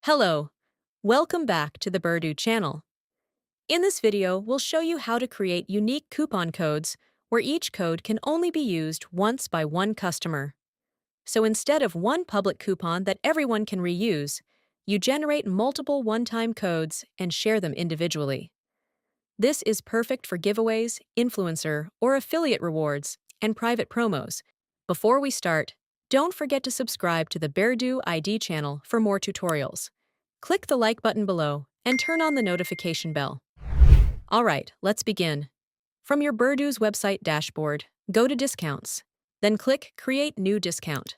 Hello, welcome back to the Birdu channel. In this video, we'll show you how to create unique coupon codes where each code can only be used once by one customer. So instead of one public coupon that everyone can reuse, you generate multiple one-time codes and share them individually. This is perfect for giveaways, influencer or affiliate rewards, and private promos. Before we start, don't forget to subscribe to the Birdu ID channel for more tutorials. Click the like button below and turn on the notification bell. Alright, let's begin. From your Birdu's website dashboard, go to Discounts. Then click Create New Discount.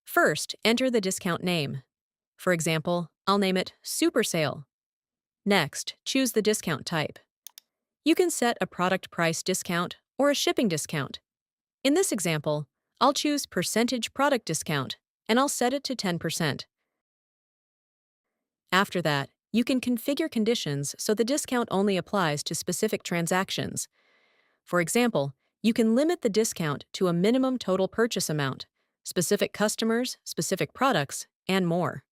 First, enter the discount name. For example, I'll name it Super Sale. Next, choose the discount type. You can set a product price discount or a shipping discount. In this example, I'll choose Percentage Product Discount, and I'll set it to 10%. After that, you can configure conditions so the discount only applies to specific transactions. For example, you can limit the discount to a minimum total purchase amount, specific customers, specific products, and more.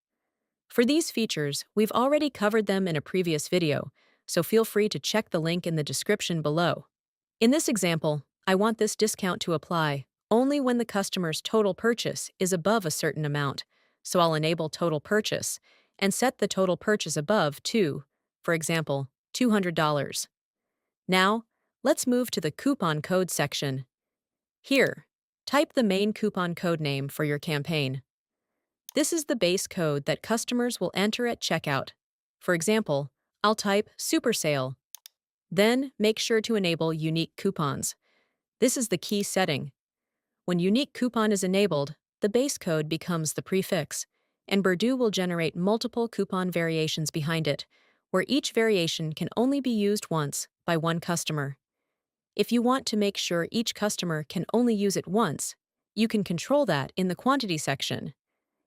For these features, we've already covered them in a previous video, so feel free to check the link in the description below. In this example, I want this discount to apply only when the customer's total purchase is above a certain amount, so I'll enable total purchase and set the total purchase above to, for example, $200. Now, let's move to the coupon code section. Here, type the main coupon code name for your campaign. This is the base code that customers will enter at checkout. For example, I'll type Super Sale. Then, make sure to enable Unique Coupons. This is the key setting. When Unique Coupon is enabled, the base code becomes the prefix, and Birdu will generate multiple coupon variations behind it, where each variation can only be used once by one customer. If you want to make sure each customer can only use it once, you can control that in the quantity section.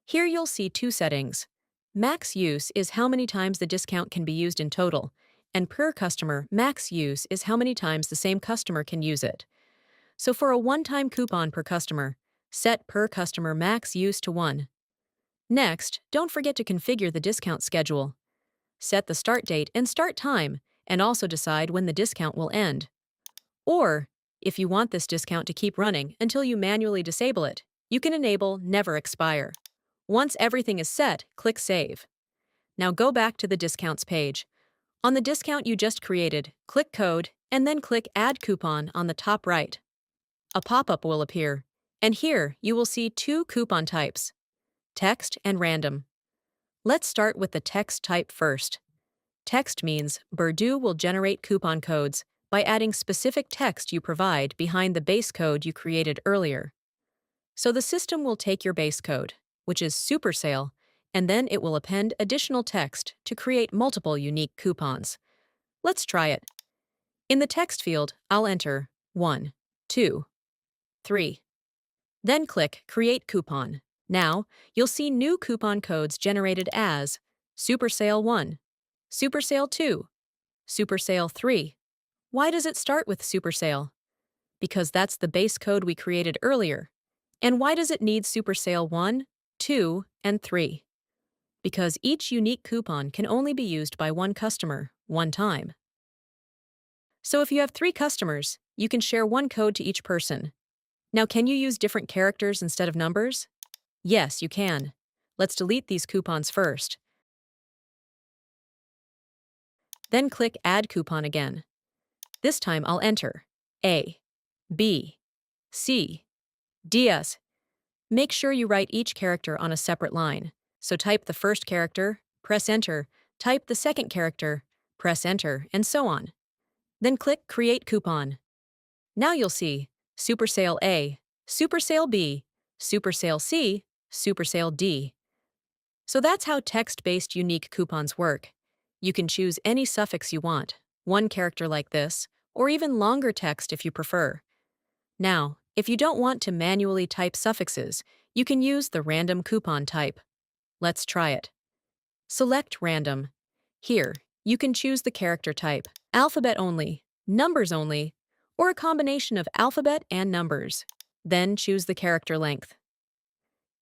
Here you'll see two settings. Max use is how many times the discount can be used in total, and per customer max use is how many times the same customer can use it. So for a one-time coupon per customer, set per customer max use to 1. Next, don't forget to configure the discount schedule. Set the start date and start time, and also decide when the discount will end. Or, if you want this discount to keep running until you manually disable it, you can enable Never Expire. Once everything is set, click Save. Now go back to the Discounts page. On the discount you just created, click Code, and then click Add Coupon on the top right. A pop-up will appear, and here you will see two coupon types, text and random. Let's start with the text type first. Text means Birdu will generate coupon codes by adding specific text you provide behind the base code you created earlier. So the system will take your base code, which is Super Sale, and then it will append additional text to create multiple unique coupons. Let's try it. In the text field, I'll enter 1, 2, 3. Then click Create Coupon. Now, you'll see new coupon codes generated as Super Sale 1, Super Sale 2, Super Sale 3. Why does it start with Super Sale? Because that's the base code we created earlier. And why does it need Super Sale 1, 2, and 3? Because each unique coupon can only be used by one customer, one time. So if you have 3 customers, you can share one code to each person. Now, can you use different characters instead of numbers? Yes, you can. Let's delete these coupons first. Then click Add Coupon again. This time I'll enter A, B, C, D, S. Make sure you write each character on a separate line. So type the first character, press Enter, type the second character, press Enter, and so on. Then click Create Coupon. Now you'll see Super Sale A, Super Sale B, Super Sale C, Super Sale D. So that's how text-based unique coupons work. You can choose any suffix you want, one character like this, or even longer text if you prefer. Now, if you don't want to manually type suffixes, you can use the random coupon type. Let's try it. Select Random. Here, you can choose the character type, alphabet only, numbers only, or a combination of alphabet and numbers. Then choose the character length.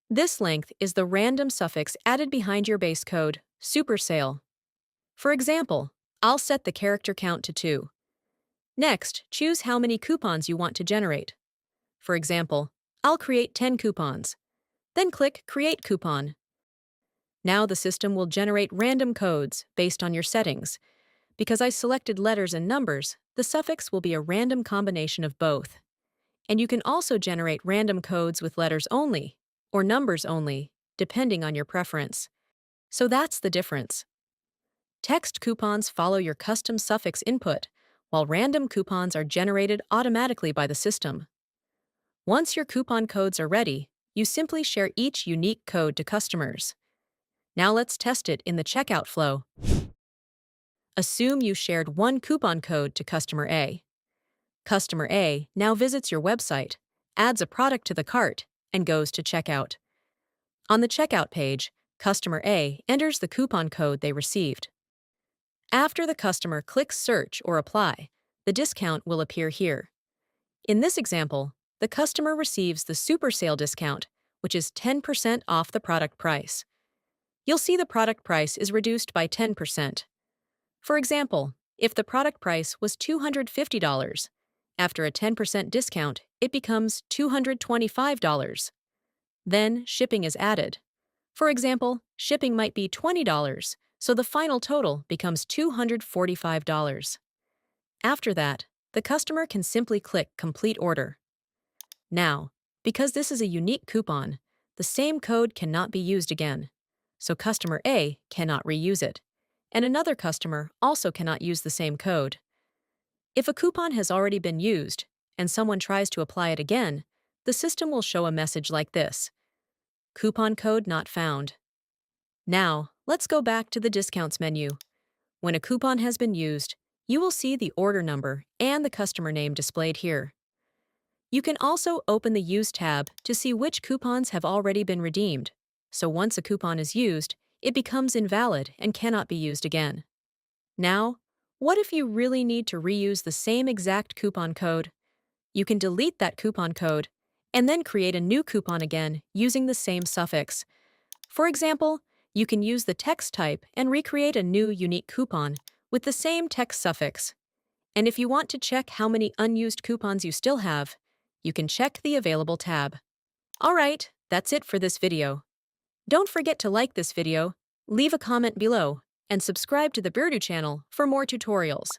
This length is the random suffix added behind your base code, supersale. For example, I'll set the character count to 2. Next, choose how many coupons you want to generate. For example, I'll create 10 coupons. Then click Create Coupon. Now the system will generate random codes based on your settings. Because I selected letters and numbers, the suffix will be a random combination of both. And you can also generate random codes with letters only, or numbers only, depending on your preference. So that's the difference. Text coupons follow your custom suffix input, while random coupons are generated automatically by the system. Once your coupon codes are ready, you simply share each unique code to customers. Now let's test it in the checkout flow. Assume you shared one coupon code to customer A. Customer A now visits your website, adds a product to the cart, and goes to checkout. On the checkout page, customer A enters the coupon code they received. After the customer clicks Search or Apply, the discount will appear here. In this example, the customer receives the Super Sale discount, which is 10% off the product price. You'll see the product price is reduced by 10%. For example, if the product price was $250, after a 10% discount, it becomes $225. Then, shipping is added. For example, shipping might be $20, so the final total becomes $245. After that, the customer can simply click Complete Order. Now, because this is a unique coupon, the same code cannot be used again, so customer A cannot reuse it, and another customer also cannot use the same code. If a coupon has already been used, and someone tries to apply it again, the system will show a message like this: Coupon code not found. Now, let's go back to the Discounts menu. When a coupon has been used, you will see the order number and the customer name displayed here. You can also open the Use tab to see which coupons have already been redeemed, so once a coupon is used, it becomes invalid and cannot be used again. Now, what if you really need to reuse the same exact coupon code? You can delete that coupon code and then create a new coupon again using the same suffix. For example, you can use the text type and recreate a new unique coupon with the same text suffix. And if you want to check how many unused coupons you still have, you can check the Available tab. Alright, that's it for this video. Don't forget to like this video, leave a comment below, and subscribe to the Beardo channel for more tutorials.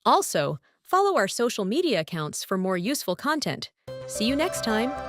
Also, follow our social media accounts for more useful content. See you next time!